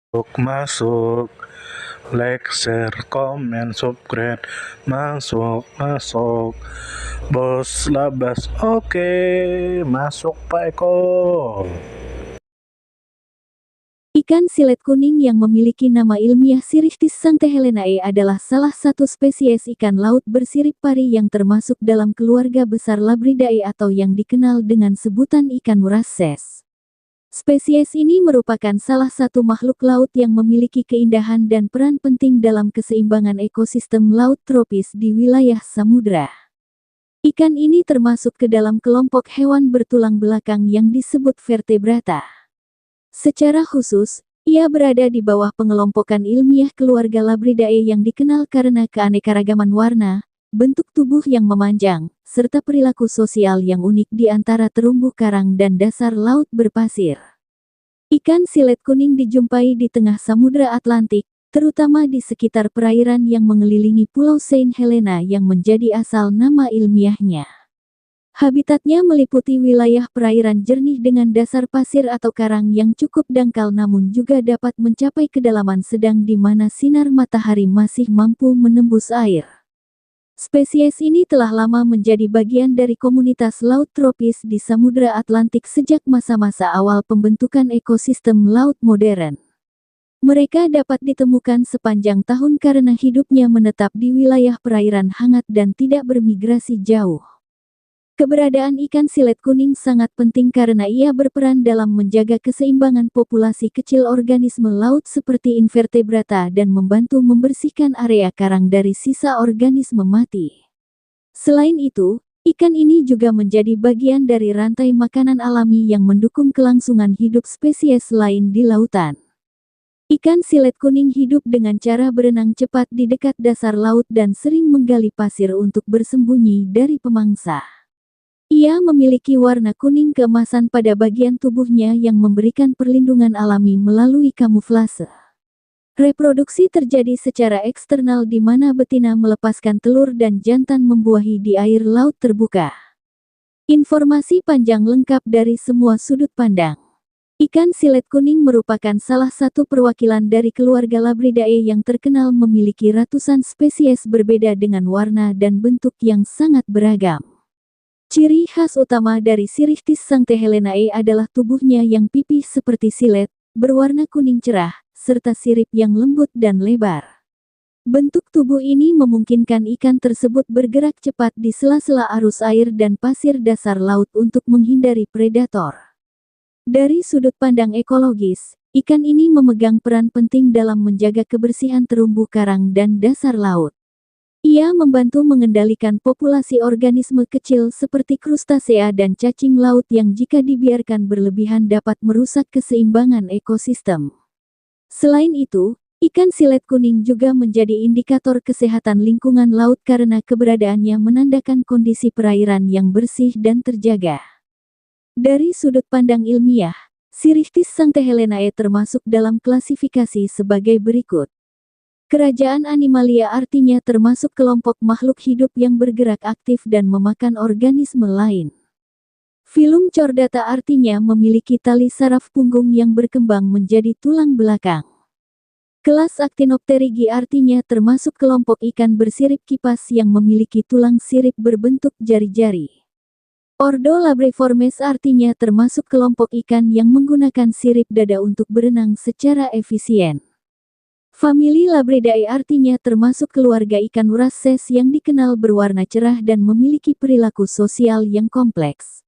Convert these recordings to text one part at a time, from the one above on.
Masuk, like, share, comment, subscribe, masuk, bos labas, oke, masuk Pak Eko. Ikan silet kuning yang memiliki nama ilmiah Sirictis sanctheleniae adalah salah satu spesies ikan laut bersirip pari yang termasuk dalam keluarga besar Labridae atau yang dikenal dengan sebutan ikan Wrasses. Spesies ini merupakan salah satu makhluk laut yang memiliki keindahan dan peran penting dalam keseimbangan ekosistem laut tropis di wilayah samudra. Ikan ini termasuk ke dalam kelompok hewan bertulang belakang yang disebut vertebrata. Secara khusus, ia berada di bawah pengelompokan ilmiah keluarga Labridae yang dikenal karena keanekaragaman warna, bentuk tubuh yang memanjang, serta perilaku sosial yang unik di antara terumbu karang dan dasar laut berpasir. Ikan silet kuning dijumpai di tengah Samudra Atlantik, terutama di sekitar perairan yang mengelilingi Pulau Saint Helena yang menjadi asal nama ilmiahnya. Habitatnya meliputi wilayah perairan jernih dengan dasar pasir atau karang yang cukup dangkal namun juga dapat mencapai kedalaman sedang di mana sinar matahari masih mampu menembus air. Spesies ini telah lama menjadi bagian dari komunitas laut tropis di Samudra Atlantik sejak masa-masa awal pembentukan ekosistem laut modern. Mereka dapat ditemukan sepanjang tahun karena hidupnya menetap di wilayah perairan hangat dan tidak bermigrasi jauh. Keberadaan ikan silet kuning sangat penting karena ia berperan dalam menjaga keseimbangan populasi kecil organisme laut seperti invertebrata dan membantu membersihkan area karang dari sisa organisme mati. Selain itu, ikan ini juga menjadi bagian dari rantai makanan alami yang mendukung kelangsungan hidup spesies lain di lautan. Ikan silet kuning hidup dengan cara berenang cepat di dekat dasar laut dan sering menggali pasir untuk bersembunyi dari pemangsa. Ia memiliki warna kuning keemasan pada bagian tubuhnya yang memberikan perlindungan alami melalui kamuflase. Reproduksi terjadi secara eksternal di mana betina melepaskan telur dan jantan membuahi di air laut terbuka. Informasi panjang lengkap dari semua sudut pandang. Ikan silet kuning merupakan salah satu perwakilan dari keluarga Labridae yang terkenal memiliki ratusan spesies berbeda dengan warna dan bentuk yang sangat beragam. Ciri khas utama dari Sirictis sanctheleniae adalah tubuhnya yang pipih seperti silet, berwarna kuning cerah, serta sirip yang lembut dan lebar. Bentuk tubuh ini memungkinkan ikan tersebut bergerak cepat di sela-sela arus air dan pasir dasar laut untuk menghindari predator. Dari sudut pandang ekologis, ikan ini memegang peran penting dalam menjaga kebersihan terumbu karang dan dasar laut. Ia membantu mengendalikan populasi organisme kecil seperti krustasea dan cacing laut yang jika dibiarkan berlebihan dapat merusak keseimbangan ekosistem. Selain itu, ikan silet kuning juga menjadi indikator kesehatan lingkungan laut karena keberadaannya menandakan kondisi perairan yang bersih dan terjaga. Dari sudut pandang ilmiah, Sirictis sanctheleniae termasuk dalam klasifikasi sebagai berikut. Kerajaan Animalia artinya termasuk kelompok makhluk hidup yang bergerak aktif dan memakan organisme lain. Filum Chordata artinya memiliki tali saraf punggung yang berkembang menjadi tulang belakang. Kelas Actinopterygii artinya termasuk kelompok ikan bersirip kipas yang memiliki tulang sirip berbentuk jari-jari. Ordo Labriformes artinya termasuk kelompok ikan yang menggunakan sirip dada untuk berenang secara efisien. Famili Labridae artinya termasuk keluarga ikan Wrasses yang dikenal berwarna cerah dan memiliki perilaku sosial yang kompleks.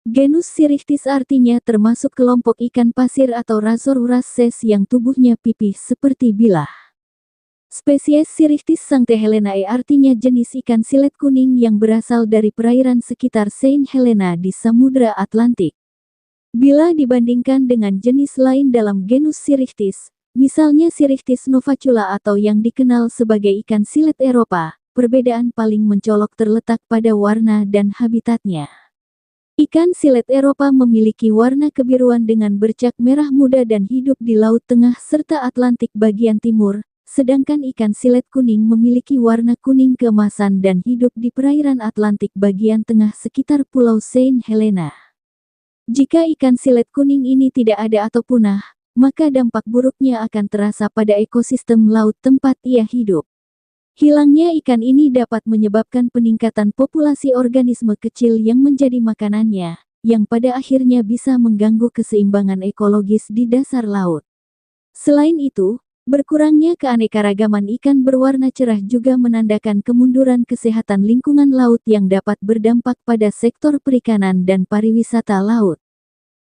Genus Sirictis artinya termasuk kelompok ikan pasir atau Razor Wrasses yang tubuhnya pipih seperti bilah. Spesies Sirictis sanctheleniae artinya jenis ikan silet kuning yang berasal dari perairan sekitar Saint Helena di Samudra Atlantik. Bila dibandingkan dengan jenis lain dalam genus Sirictis, misalnya Sirictis novacula atau yang dikenal sebagai ikan silet Eropa, perbedaan paling mencolok terletak pada warna dan habitatnya. Ikan silet Eropa memiliki warna kebiruan dengan bercak merah muda dan hidup di Laut Tengah serta Atlantik bagian timur, sedangkan ikan silet kuning memiliki warna kuning keemasan dan hidup di perairan Atlantik bagian tengah sekitar Pulau Saint Helena. Jika ikan silet kuning ini tidak ada atau punah, maka dampak buruknya akan terasa pada ekosistem laut tempat ia hidup. Hilangnya ikan ini dapat menyebabkan peningkatan populasi organisme kecil yang menjadi makanannya, yang pada akhirnya bisa mengganggu keseimbangan ekologis di dasar laut. Selain itu, berkurangnya keanekaragaman ikan berwarna cerah juga menandakan kemunduran kesehatan lingkungan laut yang dapat berdampak pada sektor perikanan dan pariwisata laut.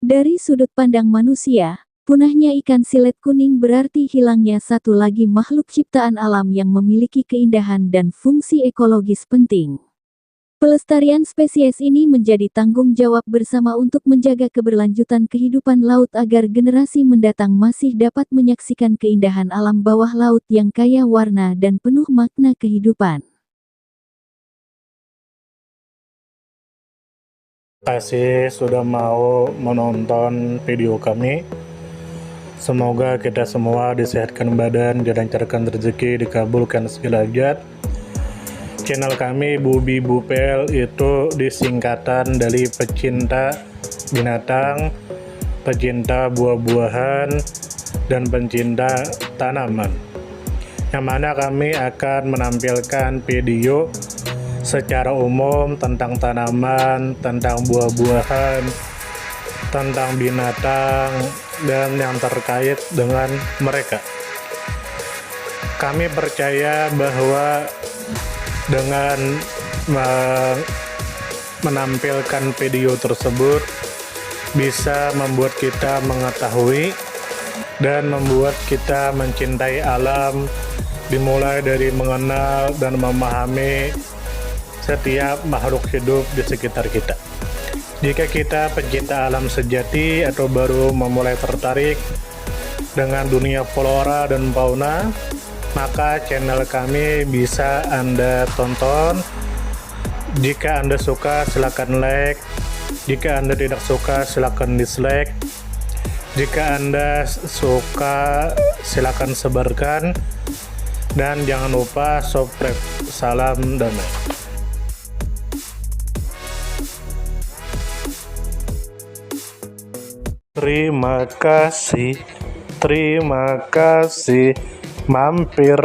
Dari sudut pandang manusia, punahnya ikan silet kuning berarti hilangnya satu lagi makhluk ciptaan alam yang memiliki keindahan dan fungsi ekologis penting. Pelestarian spesies ini menjadi tanggung jawab bersama untuk menjaga keberlanjutan kehidupan laut agar generasi mendatang masih dapat menyaksikan keindahan alam bawah laut yang kaya warna dan penuh makna kehidupan. Terima kasih sudah mau menonton video kami. Semoga kita semua disehatkan badan, dilancarkan rezeki, dikabulkan segala hajat. Channel kami Bubi Bupel itu disingkatan dari pecinta binatang, pecinta buah-buahan, dan pencinta tanaman. Yang mana kami akan menampilkan video secara umum tentang tanaman, tentang buah-buahan, tentang binatang, dan yang terkait dengan mereka. Kami percaya bahwa dengan menampilkan video tersebut bisa membuat kita mengetahui dan membuat kita mencintai alam, dimulai dari mengenal dan memahami setiap makhluk hidup di sekitar kita. Jika kita pencinta alam sejati atau baru memulai tertarik dengan dunia flora dan fauna, maka channel kami bisa Anda tonton. Jika Anda suka, silakan like. Jika Anda tidak suka, silakan dislike. Jika Anda suka, silakan sebarkan. Dan jangan lupa subscribe. Salam damai. Terima kasih mampir